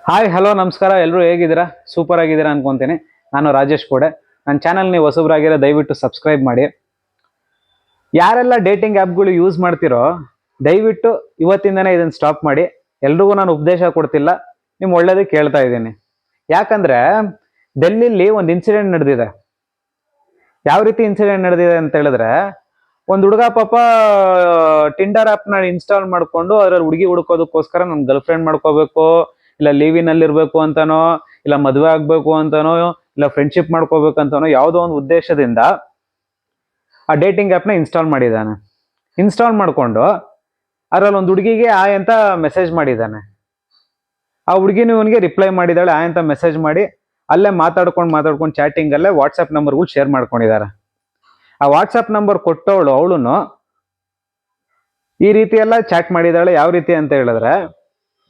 Hi hello ನಮಸ್ಕಾರ. ಎಲ್ಲರೂ ಹೇಗಿದ್ದೀರಾ? ಸೂಪರ್ ಆಗಿದ್ದೀರಾ ಅನ್ಕೊಂತೀನಿ. ನಾನು ರಾಜೇಶ್ ಕೋಡೆ. ನನ್ನ ಚಾನಲ್ ನೀವು ಹೊಸಬ್ರಾಗಿರೋ ದಯವಿಟ್ಟು ಸಬ್ಸ್ಕ್ರೈಬ್ ಮಾಡಿ. ಯಾರೆಲ್ಲ ಡೇಟಿಂಗ್ ಆ್ಯಪ್ಗಳು ಯೂಸ್ ಮಾಡ್ತಿರೋ ದಯವಿಟ್ಟು ಇವತ್ತಿಂದನೇ ಇದನ್ನು ಸ್ಟಾಪ್ ಮಾಡಿ. ಎಲ್ರಿಗೂ ನಾನು ಉಪದೇಶ ಕೊಡ್ತಿಲ್ಲ, ನಿಮ್ಮ ಒಳ್ಳೇದಕ್ಕೆ ಕೇಳ್ತಾ ಇದ್ದೀನಿ. ಯಾಕಂದ್ರೆ ಡೆಲ್ಲಿಲಿ ಒಂದು ಇನ್ಸಿಡೆಂಟ್ ನಡೆದಿದೆ. ಯಾವ ರೀತಿ ಇನ್ಸಿಡೆಂಟ್ ನಡೆದಿದೆ ಅಂತ ಹೇಳಿದ್ರೆ, ಒಂದು ಹುಡುಗ ಪಾಪ ಟಿಂಡರ್ ಆ್ಯಪ್ನ ಇನ್ಸ್ಟಾಲ್ ಮಾಡಿಕೊಂಡು ಅದರಲ್ಲಿ ಹುಡುಗಿ ಹುಡುಕೋದಕ್ಕೋಸ್ಕರ ನನ್ನ ಗರ್ಲ್ ಫ್ರೆಂಡ್ ಮಾಡ್ಕೋಬೇಕು, ಇಲ್ಲ ಲೀವಿನಲ್ಲಿ ಇರಬೇಕು ಅಂತಾನೋ, ಇಲ್ಲ ಮದುವೆ ಆಗ್ಬೇಕು ಅಂತಾನೋ, ಇಲ್ಲ ಫ್ರೆಂಡ್ಶಿಪ್ ಮಾಡ್ಕೋಬೇಕಂತಾನೋ ಯಾವುದೋ ಒಂದು ಉದ್ದೇಶದಿಂದ ಆ ಡೇಟಿಂಗ್ ಆ್ಯಪ್ನ ಇನ್ಸ್ಟಾಲ್ ಮಾಡಿದ್ದಾನೆ. ಇನ್ಸ್ಟಾಲ್ ಮಾಡಿಕೊಂಡು ಅದರಲ್ಲಿ ಒಂದು ಹುಡುಗಿಗೆ ಆಯ್ ಅಂತ ಮೆಸೇಜ್ ಮಾಡಿದ್ದಾನೆ. ಆ ಹುಡುಗಿನೂ ಇವನಿಗೆ ರಿಪ್ಲೈ ಮಾಡಿದ್ದಾಳೆ, ಆಯ್ ಅಂತ ಮೆಸೇಜ್ ಮಾಡಿ ಅಲ್ಲೇ ಮಾತಾಡ್ಕೊಂಡು ಚಾಟಿಂಗಲ್ಲೇ ವಾಟ್ಸಪ್ ನಂಬರ್ಗಳು ಶೇರ್ ಮಾಡ್ಕೊಂಡಿದ್ದಾರೆ. ಆ ವಾಟ್ಸಪ್ ನಂಬರ್ ಕೊಟ್ಟವಳು ಅವಳು ಈ ರೀತಿ ಎಲ್ಲ ಚಾಟ್ ಮಾಡಿದ್ದಾಳೆ. ಯಾವ ರೀತಿ ಅಂತ ಹೇಳಿದ್ರೆ,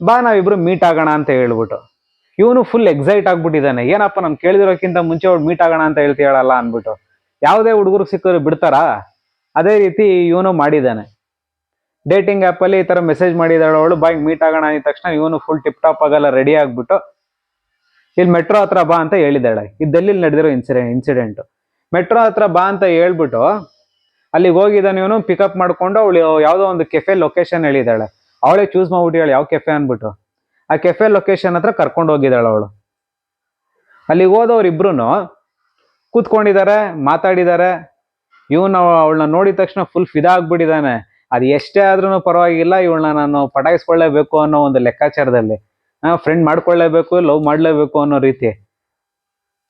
ಬಾ ನಾವಿಬ್ರು ಮೀಟ್ ಆಗೋಣ ಅಂತ ಹೇಳ್ಬಿಟ್ಟು. ಇವನು ಫುಲ್ ಎಕ್ಸೈಟ್ ಆಗ್ಬಿಟ್ಟಿದ್ದಾನೆ. ಏನಪ್ಪ ನಾನು ಕೇಳಿದಿರೋಕ್ಕಿಂತ ಮುಂಚೆ ಅವಳು ಮೀಟ್ ಆಗೋಣ ಅಂತ ಹೇಳ್ತೀಯಳಲ್ಲ ಅಂದ್ಬಿಟ್ಟು. ಯಾವುದೇ ಹುಡುಗರು ಸಿಕ್ಕಿದ್ರು ಬಿಡ್ತಾರಾ? ಅದೇ ರೀತಿ ಇವನು ಮಾಡಿದ್ದಾನೆ. ಡೇಟಿಂಗ್ ಆ್ಯಪಲ್ಲಿ ಈ ಥರ ಮೆಸೇಜ್ ಮಾಡಿದಾಳೆ ಅವಳು, ಬಾಯ್ ಮೀಟ್ ಆಗೋಣ ಅಂದ ತಕ್ಷಣ ಇವನು ಫುಲ್ ಟಿಪ್ ಟಾಪ್ ಆಗಲ್ಲ ರೆಡಿ ಆಗ್ಬಿಟ್ಟು ಇಲ್ಲಿ ಮೆಟ್ರೋ ಹತ್ರ ಬಾ ಅಂತ ಹೇಳಿದ್ದಾಳೆ. ಇದು ಡೆಲ್ಲಿಲಿ ನಡೆದಿರೋ ಇನ್ಸಿಡೆಂಟ್. ಮೆಟ್ರೋ ಹತ್ರ ಬಾ ಅಂತ ಹೇಳ್ಬಿಟ್ಟು ಅಲ್ಲಿಗೆ ಹೋಗಿದ್ದಾನೆ ಇವನು. ಪಿಕಪ್ ಮಾಡ್ಕೊಂಡು ಅವಳು ಯಾವುದೋ ಒಂದು ಕೆಫೆ ಲೊಕೇಶನ್ ಹೇಳಿದ್ದಾಳೆ. ಅವಳೇ ಚೂಸ್ ಮಾಡ್ಬಿಟ್ಟಿದ್ದಾಳೆ ಯಾವ ಕೆಫೆ ಅಂದ್ಬಿಟ್ಟು. ಆ ಕೆಫೆ ಲೊಕೇಶನ್ ಹತ್ರ ಕರ್ಕೊಂಡು ಹೋಗಿದ್ದಾಳೆ ಅವಳು. ಅಲ್ಲಿಗೆ ಹೋದವ್ರು ಇಬ್ರು ಕೂತ್ಕೊಂಡಿದ್ದಾರೆ, ಮಾತಾಡಿದ್ದಾರೆ. ಇವನು ಅವಳನ್ನ ನೋಡಿದ ತಕ್ಷಣ ಫುಲ್ ಫಿದಾ ಆಗ್ಬಿಟ್ಟಿದ್ದಾನೆ. ಅದು ಎಷ್ಟೇ ಆದ್ರೂ ಪರವಾಗಿಲ್ಲ, ಇವಳನ್ನ ನಾನು ಪಟಾಯಿಸ್ಕೊಳ್ಳೇಬೇಕು ಅನ್ನೋ ಒಂದು ಲೆಕ್ಕಾಚಾರದಲ್ಲಿ, ಫ್ರೆಂಡ್ ಮಾಡ್ಕೊಳ್ಳೇಬೇಕು, ಲವ್ ಮಾಡಲೇಬೇಕು ಅನ್ನೋ ರೀತಿ.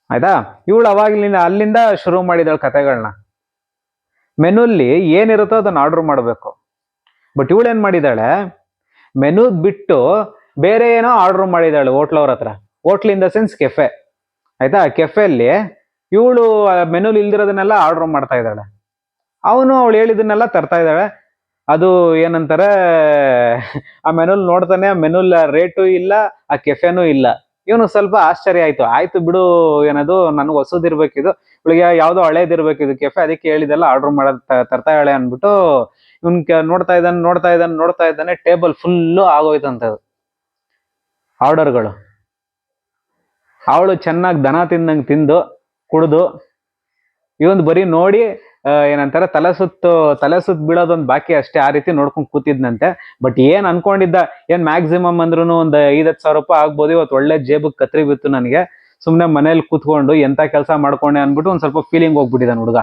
ಆಯ್ತಾ? ಇವಳು ಅವಾಗ್ಲಿಂದ ಅಲ್ಲಿಂದ ಶುರು ಮಾಡಿದಳು ಕತೆಗಳನ್ನ. ಮೆನುಲ್ಲಿ ಏನಿರುತ್ತೋ ಅದನ್ನ ಆರ್ಡರ್ ಮಾಡಬೇಕು. ಬಟ್ ಇವಳು ಏನ್ ಮಾಡಿದಾಳೆ, ಮೆನು ಬಿಟ್ಟು ಬೇರೆ ಏನೋ ಆರ್ಡರ್ ಮಾಡಿದಾಳೆ ಹೋಟ್ಲವ್ರ ಹತ್ರ. Hotel in the sense cafe. ಆಯ್ತಾ? ಕೆಫೆಯಲ್ಲಿ ಇವಳು ಮೆನುಲ್ ಇಲ್ದಿರೋದನ್ನೆಲ್ಲ ಆರ್ಡರ್ ಮಾಡ್ತಾ ಇದ್ದಾಳೆ. ಅವನು ಅವಳು ಹೇಳಿದನ್ನೆಲ್ಲ ತರ್ತಾ ಇದ್ದಾಳೆ. ಅದು ಏನಂತಾರೆ, ಆ ಮೆನುಲ್ ನೋಡ್ತಾನೆ, ಆ ಮೆನುಲ್ ರೇಟು ಇಲ್ಲ, ಆ ಕೆಫೆನೂ ಇಲ್ಲ. ಇವನು ಸ್ವಲ್ಪ ಆಶ್ಚರ್ಯ ಆಯ್ತು. ಆಯ್ತು ಬಿಡು, ಏನದು ನನಗೆ ಹೊಸದಿರ್ಬೇಕಿದು, ಇವಳಿಗೆ ಯಾವುದೋ ಹಳೇದಿರ್ಬೇಕಿದು ಕೆಫೆ, ಅದಕ್ಕೆ ಹೇಳಿದೆಲ್ಲ ಆರ್ಡರ್ ಮಾಡೋದ್ ತರ್ತಾ ಹೇಳೆ ಅಂದ್ಬಿಟ್ಟು ಇವನ್ ನೋಡ್ತಾ ಇದ್ದಾನೆ. ಟೇಬಲ್ ಫುಲ್ಲು ಆಗೋಯ್ತಂತ ಆರ್ಡರ್ಗಳು. ಅವಳು ಚೆನ್ನಾಗಿ ದನ ತಿಂದಂಗೆ ತಿಂದು ಕುಡ್ದು ಇವನ್ ಬರೀ ನೋಡಿ ಏನಂತಾರೆ ತಲೆ ಸುತ್ತ ಬೀಳೋದೊಂದು ಬಾಕಿ ಅಷ್ಟೇ. ಆ ರೀತಿ ನೋಡ್ಕೊಂಡು ಕೂತಿದ್ನಂತೆ. ಬಟ್ ಏನ್ ಅನ್ಕೊಂಡಿದ್ದ, ಏನ್ ಮ್ಯಾಕ್ಸಿಮಮ್ ಅಂದ್ರೂ ಒಂದು 5-10 ಸಾವಿರ ರೂಪಾಯಿ ಆಗ್ಬೋದು. ಇವತ್ತು ಒಳ್ಳೆ ಜೇಬಕ್ಕೆ ಕತ್ರಿ ಬಿತ್ತು ನನಗೆ, ಸುಮ್ನೆ ಮನೇಲಿ ಕೂತ್ಕೊಂಡು ಎಂತ ಕೆಲಸ ಮಾಡ್ಕೊಂಡೆ ಅನ್ಬಿಟ್ಟು ಒಂದ್ ಸ್ವಲ್ಪ ಫೀಲಿಂಗ್ ಹೋಗ್ಬಿಟ್ಟಿದ್ದಾನೆ ಹುಡುಗ.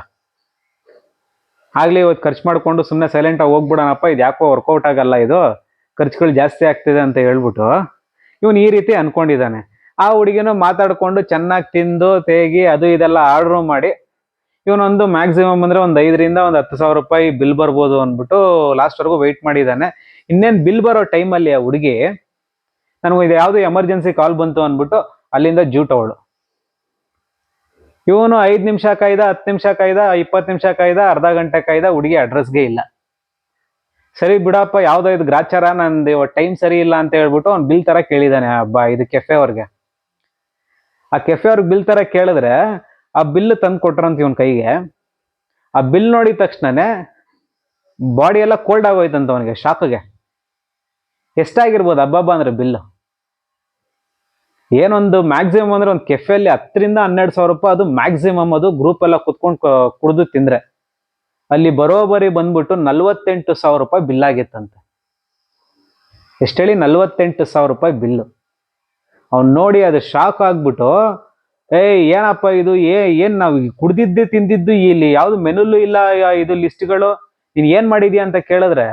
ಆಗ್ಲಿ ಇವತ್ತು ಖರ್ಚು ಮಾಡ್ಕೊಂಡು ಸುಮ್ಮನೆ ಸೈಲೆಂಟ್ ಆಗಿ ಹೋಗ್ಬಿಡೋಣಪ್ಪ, ಇದು ಯಾಕೋ ವರ್ಕೌಟ್ ಆಗಲ್ಲ, ಇದು ಖರ್ಚುಗಳು ಜಾಸ್ತಿ ಆಗ್ತಿದೆ ಅಂತ ಹೇಳ್ಬಿಟ್ಟು ಇವನು ಈ ರೀತಿ ಅನ್ಕೊಂಡಿದ್ದಾನೆ. ಆ ಹುಡುಗಿನೂ ಮಾತಾಡ್ಕೊಂಡು ಚೆನ್ನಾಗಿ ತಿಂದು ತೇಗಿ ಅದು ಇದೆಲ್ಲ ಆರ್ಡ್ರ್ ಮಾಡಿ ಇವನೊಂದು ಮ್ಯಾಕ್ಸಿಮಮ್ ಅಂದ್ರೆ ಒಂದು 5-10 ಸಾವಿರ ರೂಪಾಯಿ ಬಿಲ್ ಬರ್ಬೋದು ಅಂದ್ಬಿಟ್ಟು ಲಾಸ್ಟ್ವರೆಗೂ ವೆಯ್ಟ್ ಮಾಡಿದ್ದಾನೆ. ಇನ್ನೇನು ಬಿಲ್ ಬರೋ ಟೈಮಲ್ಲಿ ಆ ಹುಡುಗಿ, ನನಗೆ ಇದು ಯಾವುದೋ ಎಮರ್ಜೆನ್ಸಿ ಕಾಲ್ ಬಂತು ಅಂದ್ಬಿಟ್ಟು ಅಲ್ಲಿಂದ ಜೂಟ್ ಅವಳು. ಇವನು 5 ನಿಮಿಷ ಕಾಯ್ದ, 10 ನಿಮಿಷ ಕಾಯ್ದ, 20 ನಿಮಿಷ ಕಾಯ್ದ, ಅರ್ಧ ಗಂಟೆ ಕಾಯ್ದ, ಹುಡುಗಿ ಅಡ್ರೆಸ್ಗೆ ಇಲ್ಲ. ಸರಿ ಬಿಡಪ್ಪ, ಯಾವ್ದೋ ಇದು ಗ್ರಾಚಾರ, ನಂದು ಟೈಮ್ ಸರಿ ಇಲ್ಲ ಅಂತ ಹೇಳ್ಬಿಟ್ಟು ಅವ್ನು ಬಿಲ್ ತರ ಕೇಳಿದಾನೆ ಇದು ಕೆಫೆ ಅವ್ರಿಗೆ. ಆ ಕೆಫೆ ಅವ್ರಿಗೆ ಬಿಲ್ ತರ ಕೇಳಿದ್ರೆ ಆ ಬಿಲ್ ತಂದು ಕೊಟ್ರಂತ ಇವನ್ ಕೈಗೆ. ಆ ಬಿಲ್ ನೋಡಿದ ತಕ್ಷಣನೇ ಬಾಡಿ ಎಲ್ಲ ಕೋಲ್ಡ್ ಆಗೋಯ್ತಂತ ಅವನಿಗೆ, ಶಾಕ್ಗೆ. ಎಷ್ಟಾಗಿರ್ಬೋದು ಹಬ್ಬ ಅಂದ್ರೆ ಬಿಲ್ಲು? ಏನೊಂದು ಮ್ಯಾಕ್ಸಿಮಮ್ ಅಂದ್ರೆ ಒಂದು ಕೆಫೆಯಲ್ಲಿ 10-12 ಸಾವಿರ ರೂಪಾಯಿ, ಅದು ಮ್ಯಾಕ್ಸಿಮಮ್. ಅದು ಗ್ರೂಪ್ ಎಲ್ಲ ಕುತ್ಕೊಂಡು ಕುಡಿದು ತಿಂದ್ರೆ ಅಲ್ಲಿ ಬರೋಬರಿ ಬಂದ್ಬಿಟ್ಟು 48 ಸಾವಿರ ರೂಪಾಯಿ ಬಿಲ್ ಆಗಿತ್ತಂತೆ. ಎಷ್ಟು ಹೇಳಿ? 48 ಸಾವಿರ ರೂಪಾಯಿ ಬಿಲ್ಲು. ಅವ್ನು ನೋಡಿ ಅದು ಶಾಕ್ ಆಗ್ಬಿಟ್ಟು, ಏನಪ್ಪ ಇದು, ಏನ್ ನಾವು ಕುಡ್ದಿದ್ದು ತಿಂದಿದ್ದು ಇಲ್ಲಿ ಯಾವ್ದು ಮೆನುಲ್ಲೂ ಇಲ್ಲ, ಇದು ಲಿಸ್ಟ್ಗಳು, ನೀನ್ ಏನ್ ಮಾಡಿದ್ಯಾ ಅಂತ ಕೇಳಿದ್ರೆ,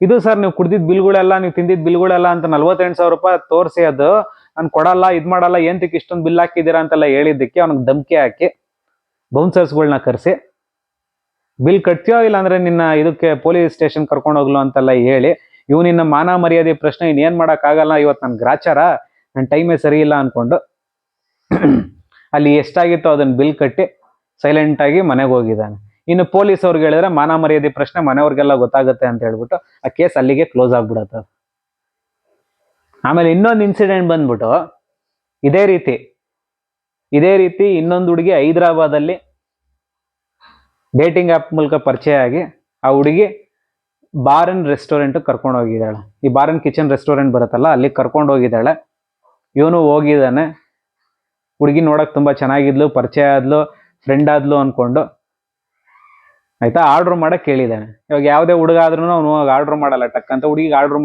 ಇದು ಸರ್ ನೀವು ಕುಡ್ದಿದ್ ಬಿಲ್ಗಳೆಲ್ಲ, ನೀವು ತಿಂದಿದ್ ಬಿಲ್ಗಳೆಲ್ಲ ಅಂತ 48 ಸಾವಿರ ರೂಪಾಯಿ ತೋರಿಸಿ, ಅದು ನಾನು ಕೊಡಲ್ಲ, ಇದ್ ಮಾಡಲ್ಲ, ಏಂತಕ್ಕೆ ಇಷ್ಟೊಂದು ಬಿಲ್ ಹಾಕಿದ್ದೀರಾ ಅಂತೆಲ್ಲ ಹೇಳಿದ್ದಕ್ಕೆ ಅವ್ನಿಗೆ ಧಮ್ಕಿ ಹಾಕಿ ಬೌನ್ಸರ್ಸ್ಗಳನ್ನ ಕರೆಸಿ, ಬಿಲ್ ಕಟ್ತೀಯೋ ಇಲ್ಲ ಅಂದ್ರೆ ನಿನ್ನ ಇದಕ್ಕೆ ಪೊಲೀಸ್ ಸ್ಟೇಷನ್ ಕರ್ಕೊಂಡು ಹೋಗ್ಲು ಅಂತೆಲ್ಲ ಹೇಳಿ, ನಿನ್ನ ಮಾನ ಮರ್ಯಾದೆ ಪ್ರಶ್ನೆ, ಇನ್ನೇನ್ ಮಾಡಕ್ ಆಗಲ್ಲ, ಇವತ್ತು ನನ್ ಗ್ರಾಚಾರ, ನನ್ನ ಟೈಮೇ ಸರಿ ಇಲ್ಲ ಅನ್ಕೊಂಡು ಅಲ್ಲಿ ಎಷ್ಟಾಗಿತ್ತೋ ಅದನ್ನ ಬಿಲ್ ಕಟ್ಟಿ ಸೈಲೆಂಟ್ ಆಗಿ ಮನೆಗೆ ಹೋಗಿದ್ದಾನೆ. ಇನ್ನು ಪೊಲೀಸ್ ಅವ್ರಿಗೆ ಹೇಳಿದ್ರೆ ಮಾನ ಮರ್ಯಾದೆ ಪ್ರಶ್ನೆ ಮನೆಯವ್ರಿಗೆಲ್ಲ ಗೊತ್ತಾಗುತ್ತೆ ಅಂತ ಹೇಳ್ಬಿಟ್ಟು ಆ ಕೇಸ್ ಅಲ್ಲಿಗೆ ಕ್ಲೋಸ್ ಆಗ್ಬಿಡತ್ತ. ಆಮೇಲೆ ಇನ್ನೊಂದು ಇನ್ಸಿಡೆಂಟ್ ಬಂದ್ಬಿಟ್ಟು ಇದೇ ರೀತಿ ಇನ್ನೊಂದು ಹುಡುಗಿ ಹೈದರಾಬಾದಲ್ಲಿ ಡೇಟಿಂಗ್ ಆ್ಯಪ್ ಮೂಲಕ ಪರಿಚಯ ಆಗಿ ಆ ಹುಡುಗಿ ಬಾರ್ ಅಂಡ್ ರೆಸ್ಟೋರೆಂಟ್ ಕರ್ಕೊಂಡು ಹೋಗಿದ್ದಾಳೆ. ಈ ಬಾರ್ ಅಂಡ್ ಕಿಚನ್ ರೆಸ್ಟೋರೆಂಟ್ ಬರುತ್ತಲ್ಲ, ಅಲ್ಲಿ ಕರ್ಕೊಂಡು ಹೋಗಿದ್ದಾಳೆ. ಇವನು ಹೋಗಿದ್ದಾನೆ, ಹುಡುಗಿ ನೋಡಕ್ ತುಂಬಾ ಚೆನ್ನಾಗಿದ್ಲು, ಪರಿಚಯ ಆದ್ಲು, ಫ್ರೆಂಡ್ ಆದ್ಲು ಅನ್ಕೊಂಡು ಆಯ್ತಾ ಆರ್ಡರ್ ಮಾಡಕ್ ಕೇಳಿದ್ದಾನೆ. ಇವಾಗ ಯಾವುದೇ ಹುಡುಗ ಆದ್ರೂ ಅವನು ಆರ್ಡರ್ ಮಾಡಲ್ಲ, ಟಕ್ ಅಂತ ಹುಡುಗಿಗೆ ಆರ್ಡರ್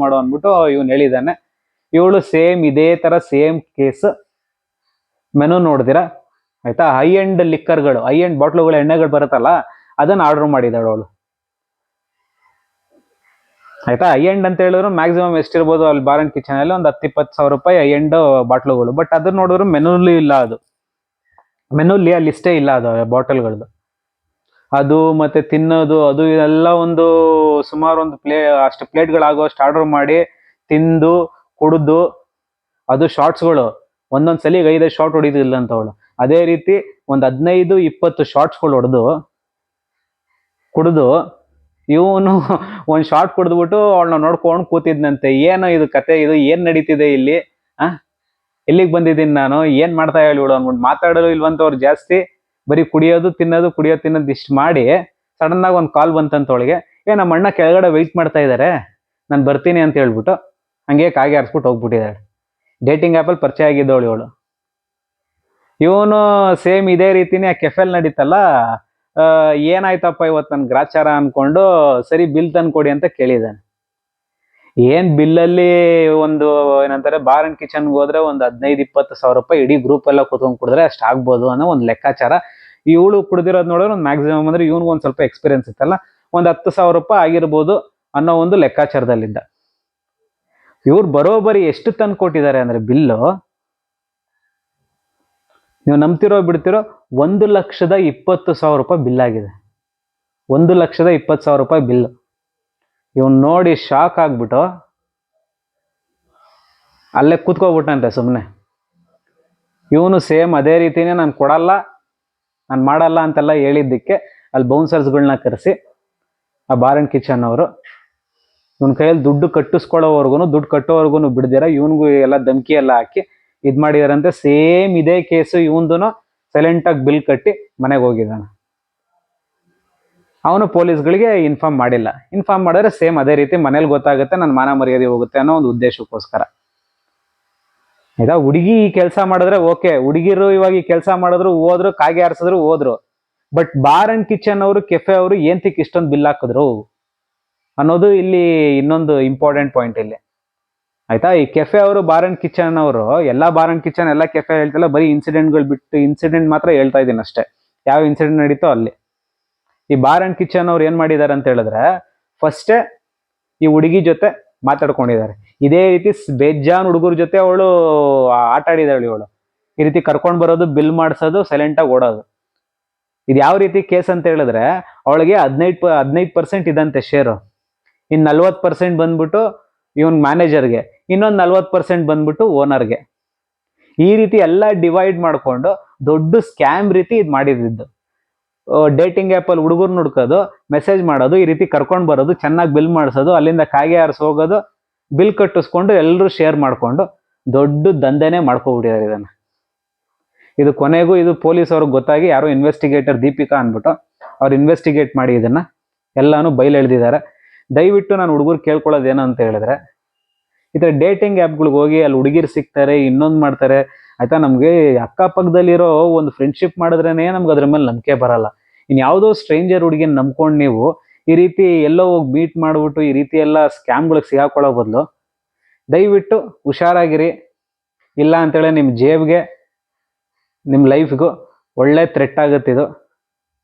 ಮಾಡು ಅಂದ್ಬಿಟ್ಟು ಇವನು ಹೇಳಿದ್ದಾನೆ. ಇವಳು ಸೇಮ್ ಇದೇ ತರ ಸೇಮ್ ಕೇಸ್ ಮೆನು ನೋಡಿದಿರಾ ಆಯ್ತಾ, ಹೈ ಎಂಡ್ ಲಿಕ್ಕರ್ಗಳು, ಹೈ ಎಂಡ್ ಬಾಟ್ಲುಗಳು, ಎಣ್ಣೆಗಳು ಬರುತ್ತಲ್ಲ ಅದನ್ನ ಆರ್ಡರ್ ಮಾಡಿದಾಳು ಅವಳು ಆಯ್ತಾ. ಹೈ ಎಂಡ್ ಅಂತ ಹೇಳಿದ್ರು ಮ್ಯಾಕ್ಸಿಮಮ್ ಎಷ್ಟಿರ್ಬೋದು ಅಲ್ಲಿ ಬಾರ್ ಅಂಡ್ ಕಿಚನ್ ಅಲ್ಲಿ ಒಂದು 10-20 ಸಾವಿರ ರೂಪಾಯಿ ಹೈ ಎಂಡ್ ಬಾಟ್ಲುಗಳು. ಬಟ್ ಅದನ್ನ ನೋಡಿದ್ರು ಮೆನುಲಿ ಇಲ್ಲ, ಅದು ಮೆನುಲಿ ಆ ಲಿಸ್ಟೇ ಇಲ್ಲ ಅದು ಬಾಟಲ್ಗಳದ್ದು. ಅದು ಮತ್ತೆ ತಿನ್ನೋದು ಅದು ಎಲ್ಲ ಒಂದು ಸುಮಾರು ಒಂದು ಅಷ್ಟು ಪ್ಲೇಟ್ಗಳಾಗುವಷ್ಟು ಆರ್ಡರ್ ಮಾಡಿ ತಿಂದು ಕುಡಿದು, ಅದು ಶಾರ್ಟ್ಸ್ಗಳು ಒಂದೊಂದ್ಸಲಿ 5 ಶಾರ್ಟ್ ಹೊಡಿದಿಲ್ಲ ಅಂತ ಅವಳು. ಅದೇ ರೀತಿ ಒಂದು 15-20 ಶಾರ್ಟ್ಸ್ಗಳು ಹೊಡೆದು ಕುಡಿದು ಇವನು ಒಂದು ಶಾರ್ಟ್ ಕುಡಿದ್ಬಿಟ್ಟು ಅವಳನ್ನ ನೋಡ್ಕೊಂಡು ಕೂತಿದ್ನಂತೆ. ಏನೋ ಇದು ಕತೆ, ಇದು ಏನ್ ನಡೀತಿದೆ ಇಲ್ಲಿ, ಎಲ್ಲಿಗೆ ಬಂದಿದ್ದೀನಿ ನಾನು, ಏನ್ ಮಾಡ್ತಾ ಹೇಳಿ ಇವಳು ಅನ್ಬಿಟ್ಟು. ಮಾತಾಡಲು ಇಲ್ವಂತ ಅವ್ರು ಜಾಸ್ತಿ, ಬರೀ ಕುಡಿಯೋದು ತಿನ್ನೋದು ಇಷ್ಟು ಮಾಡಿ ಸಡನ್ ಆಗಿ ಒಂದು ಕಾಲ್ ಬಂತಂತ ಅವಳಿಗೆ, ನಮ್ಮ ಅಣ್ಣ ಕೆಳಗಡೆ ವೆಯ್ಟ್ ಮಾಡ್ತಾ ಇದ್ದಾರೆ, ನಾನು ಬರ್ತೀನಿ ಅಂತ ಹೇಳ್ಬಿಟ್ಟು ಹಂಗೆ ಕಾಗೆ ಆರಿಸ್ಬಿಟ್ಟು ಹೋಗ್ಬಿಟ್ಟಿದ್ದಾಳೆ. ಡೇಟಿಂಗ್ ಆ್ಯಪಲ್ಲಿ ಪರಿಚಯ ಆಗಿದ್ದವಳು ಇವಳು. ಇವನು ಸೇಮ್ ಇದೇ ರೀತಿನೇ ಆ ಕೆಫೆಲ್ ನಡೀತಲ್ಲ, ಏನಾಯ್ತಪ್ಪ ಇವತ್ತು ನನ್ ಗ್ರಾಚಾರ ಅನ್ಕೊಂಡು ಸರಿ ಬಿಲ್ ತಂದ್ಕೊಡಿ ಅಂತ ಕೇಳಿದ್ದಾನೆ. ಏನ್ ಬಿಲ್ಲಲ್ಲಿ ಒಂದು ಏನಂತಾರೆ ಬಾರ್ ಅಂಡ್ ಕಿಚನ್ಗೆ ಹೋದ್ರೆ ಒಂದು 15-20 ಸಾವಿರ ರೂಪಾಯಿ ಇಡೀ ಗ್ರೂಪ್ ಎಲ್ಲ ಕುತ್ಕೊಂಡ್ ಕುಡಿದ್ರೆ ಅಷ್ಟು ಆಗ್ಬೋದು ಅನ್ನೋ ಒಂದು ಲೆಕ್ಕಾಚಾರ. ಇವಳು ಕುಡ್ದಿರೋದು ನೋಡಿದ್ರೆ ಒಂದು ಮ್ಯಾಕ್ಸಿಮಮ್ ಅಂದ್ರೆ ಇವನ್ಗೆ ಒಂದ್ ಸ್ವಲ್ಪ ಎಕ್ಸ್ಪೀರಿಯನ್ಸ್ ಇತ್ತಲ್ಲ, ಒಂದು 10 ಸಾವಿರ ರೂಪಾಯಿ ಆಗಿರ್ಬೋದು ಅನ್ನೋ ಒಂದು ಲೆಕ್ಕಾಚಾರದಲ್ಲಿದ್ದ. ಇವ್ರು ಬರೋಬ್ಬರಿ ಎಷ್ಟು ತಂದು ಕೊಟ್ಟಿದ್ದಾರೆ ಅಂದ್ರೆ ಬಿಲ್ಲು, ನೀವು ನಂಬ್ತಿರೋ ಬಿಡ್ತಿರೋ 1,20,000 ರೂಪಾಯಿ ಬಿಲ್ ಆಗಿದೆ. 1,20,000 ರೂಪಾಯಿ ಬಿಲ್. ಇವನ್ ನೋಡಿ ಶಾಕ್ ಆಗ್ಬಿಟ್ಟು ಅಲ್ಲೇ ಕೂತ್ಕೋಬಿಟ್ಟಂತೆ ಸುಮ್ಮನೆ. ಇವನು ಸೇಮ್ ಅದೇ ರೀತಿನೇ ನಾನು ಕೊಡಲ್ಲ, ನಾನು ಮಾಡಲ್ಲ ಅಂತೆಲ್ಲ ಹೇಳಿದ್ದಕ್ಕೆ ಅಲ್ಲಿ ಬೌನ್ಸರ್ಸ್ಗಳನ್ನ ಕರೆಸಿ ಆ ಬಾರ್ ಅಂಡ್ ಕಿಚನ್ ಅವರು ಇವನ್ ಕೈಯಲ್ಲಿ ದುಡ್ಡು ಕಟ್ಟೋವರೆಗೂ ಬಿಡ್ದಿರ ಇವನ್ಗೂ ಎಲ್ಲ ಧಮಕಿ ಎಲ್ಲ ಹಾಕಿ ಇದ್ ಮಾಡಿದಾರಂತೆ. ಸೇಮ್ ಇದೇ ಕೇಸು ಇವಂದು ಸೈಲೆಂಟ್ ಆಗಿ ಬಿಲ್ ಕಟ್ಟಿ ಮನೆಗೆ ಹೋಗಿದ್ದಾನೆ. ಅವನು ಪೊಲೀಸ್ಗಳಿಗೆ ಇನ್ಫಾರ್ಮ್ ಮಾಡಿಲ್ಲ. ಇನ್ಫಾರ್ಮ್ ಮಾಡಿದ್ರೆ ಸೇಮ್ ಅದೇ ರೀತಿ ಮನೇಲಿ ಗೊತ್ತಾಗುತ್ತೆ, ನನ್ನ ಮಾನ ಮರ್ಯಾದೆ ಹೋಗುತ್ತೆ ಅನ್ನೋ ಒಂದು ಉದ್ದೇಶಕ್ಕೋಸ್ಕರ. ಆಯ್ತಾ, ಹುಡುಗಿ ಈ ಕೆಲಸ ಮಾಡಿದ್ರೆ ಓಕೆ, ಹುಡುಗಿರು ಇವಾಗ ಈ ಕೆಲಸ ಮಾಡಿದ್ರು ಹೋದ್ರು, ಕಾಗೆ ಆರಿಸಿದ್ರು ಹೋದ್ರು. ಬಟ್ ಬಾರ್ ಅಂಡ್ ಕಿಚನ್ ಅವರು, ಕೆಫೆ ಅವರು ಏಂತಕ್ಕೆ ಇಷ್ಟೊಂದು ಬಿಲ್ ಹಾಕಿದ್ರು ಅನ್ನೋದು ಇಲ್ಲಿ ಇನ್ನೊಂದು ಇಂಪಾರ್ಟೆಂಟ್ ಪಾಯಿಂಟ್ ಇಲ್ಲಿ. ಆಯ್ತಾ, ಈ ಕೆಫೆ ಅವರು ಬಾರ್ ಅಂಡ್ ಕಿಚನ್ ಅವರು ಎಲ್ಲಾ ಬಾರ್ ಅಂಡ್ ಕಿಚನ್ ಎಲ್ಲ ಕೆಫೆ ಹೇಳ್ತಿಲ್ಲ, ಬರೀ ಇನ್ಸಿಡೆಂಟ್ಗಳು ಬಿಟ್ಟು ಇನ್ಸಿಡೆಂಟ್ ಮಾತ್ರ ಹೇಳ್ತಾ ಇದ್ದೀನಿ ಅಷ್ಟೇ, ಯಾವ ಇನ್ಸಿಡೆಂಟ್ ನಡೀತೋ ಅಲ್ಲಿ. ಈ ಬಾರ್ ಅಂಡ್ ಕಿಚನ್ ಅವ್ರು ಏನ್ ಮಾಡಿದ್ದಾರೆ ಅಂತ ಹೇಳಿದ್ರೆ, ಫಸ್ಟೇ ಈ ಹುಡುಗಿ ಜೊತೆ ಮಾತಾಡ್ಕೊಂಡಿದ್ದಾರೆ. ಇದೇ ರೀತಿ ಬೇಜಾನ್ ಹುಡುಗರ ಜೊತೆ ಅವಳು ಆಟ ಆಡಿದಾಳು ಇವಳು. ಈ ರೀತಿ ಕರ್ಕೊಂಡ್ ಬರೋದು, ಬಿಲ್ ಮಾಡಿಸೋದು, ಸೈಲೆಂಟ್ ಆಗಿ ಓಡೋದು. ಇದು ಯಾವ ರೀತಿ ಕೇಸ್ ಅಂತ ಹೇಳಿದ್ರೆ, ಅವಳಿಗೆ 15% ಇದಂತೆ ಶೇರು, ಇನ್ 40% ಬಂದ್ಬಿಟ್ಟು ಇವನ್ ಮ್ಯಾನೇಜರ್ಗೆ, ಇನ್ನೊಂದು 40% ಬಂದ್ಬಿಟ್ಟು ಓನರ್ಗೆ. ಈ ರೀತಿ ಎಲ್ಲ ಡಿವೈಡ್ ಮಾಡ್ಕೊಂಡು ದೊಡ್ಡ ಸ್ಕ್ಯಾಮ್ ರೀತಿ ಇದು ಮಾಡಿದ್ದು. ಡೇಟಿಂಗ್ ಆ್ಯಪಲ್ಲಿ ಹುಡುಗರು ಹುಡ್ಕೋದು, ಮೆಸೇಜ್ ಮಾಡೋದು, ಈ ರೀತಿ ಕರ್ಕೊಂಡು ಬರೋದು, ಚೆನ್ನಾಗಿ ಬಿಲ್ ಮಾಡಿಸೋದು, ಅಲ್ಲಿಂದ ಕಾಗೆ ಆರಿಸಿ ಹೋಗೋದು, ಬಿಲ್ ಕಟ್ಟಿಸ್ಕೊಂಡು ಎಲ್ಲರೂ ಶೇರ್ ಮಾಡ್ಕೊಂಡು ದೊಡ್ಡ ದಂಧೆನೇ ಮಾಡ್ಕೊಬಿಟ್ಟಿದ್ದಾರೆ ಇದನ್ನ. ಇದು ಕೊನೆಗೂ ಇದು ಪೊಲೀಸ್ ಅವ್ರಿಗೆ ಗೊತ್ತಾಗಿ ಯಾರೋ ಇನ್ವೆಸ್ಟಿಗೇಟರ್ ದೀಪಿಕಾ ಅಂದ್ಬಿಟ್ಟು ಅವ್ರು ಇನ್ವೆಸ್ಟಿಗೇಟ್ ಮಾಡಿ ಇದನ್ನ ಎಲ್ಲಾನು ಬಯಲೆಳೆದಿದ್ದಾರೆ. ದಯವಿಟ್ಟು ನಾನು ಹುಡುಗರು ಕೇಳ್ಕೊಳ್ಳೋದು ಏನು ಅಂತ ಹೇಳಿದ್ರೆ, ಈ ಥರ ಡೇಟಿಂಗ್ ಆ್ಯಪ್ಗಳಿಗೆ ಹೋಗಿ ಅಲ್ಲಿ ಹುಡುಗಿರು ಸಿಗ್ತಾರೆ, ಇನ್ನೊಂದು ಮಾಡ್ತಾರೆ ಆಯ್ತಾ. ನಮಗೆ ಅಕ್ಕಪಕ್ಕದಲ್ಲಿರೋ ಒಂದು ಫ್ರೆಂಡ್ಶಿಪ್ ಮಾಡಿದ್ರೇನೆ ನಮ್ಗೆ ಅದ್ರ ಮೇಲೆ ನಂಬಿಕೆ ಬರಲ್ಲ. ಇನ್ ಯಾವುದೋ ಸ್ಟ್ರೇಂಜರ್ ಹುಡುಗಿನ ನಂಬ್ಕೊಂಡು ನೀವು ಈ ರೀತಿ ಎಲ್ಲೋ ಹೋಗಿ ಮೀಟ್ ಮಾಡ್ಬಿಟ್ಟು ಈ ರೀತಿ ಎಲ್ಲ ಸ್ಕ್ಯಾಮ್ಗಳಿಗೆ ಸಿಗಾಕೊಳ್ಳೋ ಬದಲು ದಯವಿಟ್ಟು ಹುಷಾರಾಗಿರಿ. ಇಲ್ಲ ಅಂತೇಳಿ ನಿಮ್ಮ ಜೇಬ್ಗೆ, ನಿಮ್ಮ ಲೈಫ್ಗೂ ಒಳ್ಳೆ ಥ್ರೆಟ್ ಆಗುತ್ತೆ ಇದು.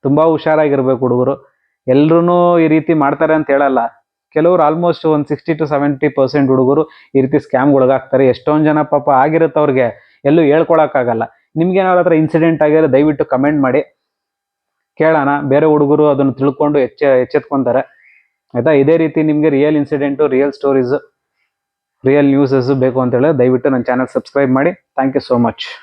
ತುಂಬಾ ಹುಷಾರಾಗಿರ್ಬೇಕು ಹುಡುಗರು. ಎಲ್ರೂ ಈ ರೀತಿ ಮಾಡ್ತಾರೆ ಅಂತ ಹೇಳಲ್ಲ, ಕೆಲವರು ಆಲ್ಮೋಸ್ಟ್ ಒಂದು 60-70% ಹುಡುಗರು ಈ ರೀತಿ ಸ್ಕ್ಯಾಮ್ಗೊಳಗಾಗ್ತಾರೆ. ಎಷ್ಟೊಂದು ಜನ ಪಾಪ ಆಗಿರುತ್ತೆ, ಅವ್ರಿಗೆ ಎಲ್ಲೂ ಹೇಳ್ಕೊಳಕ್ಕಾಗಲ್ಲ. ನಿಮ್ಗೇನಾದ್ರ ಹತ್ರ ಇನ್ಸಿಡೆಂಟ್ ಆಗಿದ್ರೆ ದಯವಿಟ್ಟು ಕಮೆಂಟ್ ಮಾಡಿ ಕೇಳೋಣ, ಬೇರೆ ಹುಡುಗರು ಅದನ್ನು ತಿಳ್ಕೊಂಡು ಎಚ್ಚೆತ್ಕೊಂತಾರೆ ಆಯ್ತಾ. ಇದೇ ರೀತಿ ನಿಮಗೆ real incident, real stories, real newses ಬೇಕು ಅಂತ ಹೇಳಿದ್ರೆ ದಯವಿಟ್ಟು ನನ್ನ ಚಾನಲ್ ಸಬ್ಸ್ಕ್ರೈಬ್ ಮಾಡಿ. Thank you so much.